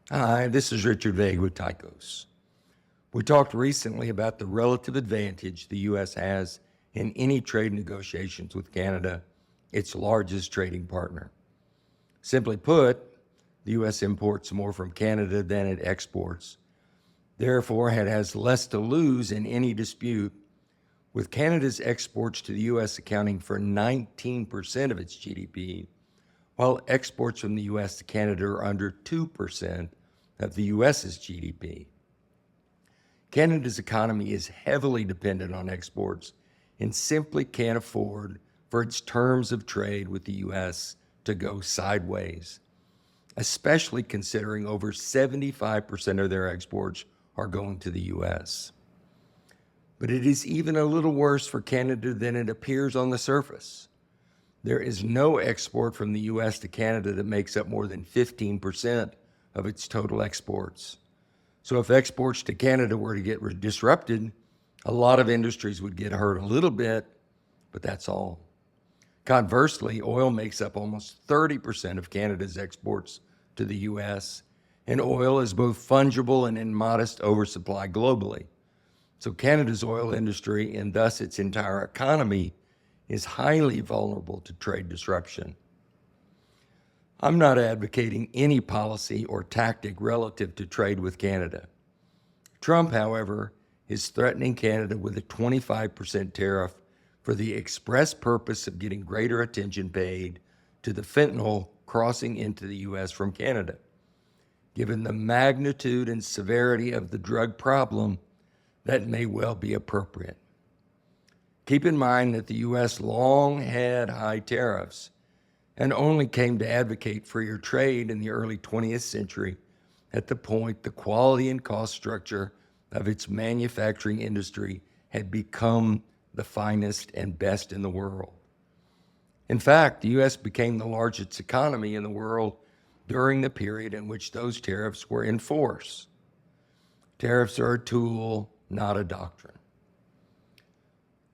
Hi, this is Richard Vague with Tycos. We talked recently about the relative advantage the U.S. has in any trade negotiations with Canada, its largest trading partner. Simply put, the U.S. imports more from Canada than it exports. Therefore, it has less to lose in any dispute, with Canada's exports to the U.S. accounting for 19% of its GDP, while exports from the U.S. to Canada are under 2% of the U.S.'s GDP. Canada's economy is heavily dependent on exports and simply can't afford for its terms of trade with the U.S. to go sideways, especially considering over 75% of their exports are going to the U.S. But it is even a little worse for Canada than it appears on the surface. There is no export from the U.S. to Canada that makes up more than 15% of its total exports. So if exports to Canada were to get disrupted, a lot of industries would get hurt a little bit, but that's all. Conversely, oil makes up almost 30% of Canada's exports to the U.S., and oil is both fungible and in modest oversupply globally. So Canada's oil industry, and thus its entire economy, is highly vulnerable to trade disruption. I'm not advocating any policy or tactic relative to trade with Canada. Trump, however, is threatening Canada with a 25% tariff for the express purpose of getting greater attention paid to the fentanyl crossing into the U.S. from Canada. Given the magnitude and severity of the drug problem, that may well be appropriate. Keep in mind that the U.S. long had high tariffs and only came to advocate freer trade in the early 20th century at the point the quality and cost structure of its manufacturing industry had become the finest and best in the world. In fact, the U.S. became the largest economy in the world during the period in which those tariffs were in force. Tariffs are a tool, not a doctrine.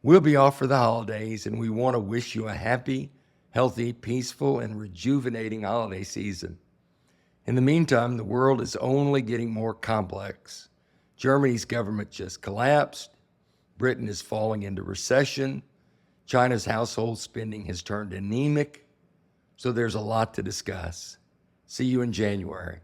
We'll be off for the holidays, and we want to wish you a happy, healthy, peaceful, and rejuvenating holiday season. In the meantime, the world is only getting more complex. Germany's government just collapsed. Britain is falling into recession. China's household spending has turned anemic. So there's a lot to discuss. See you in January.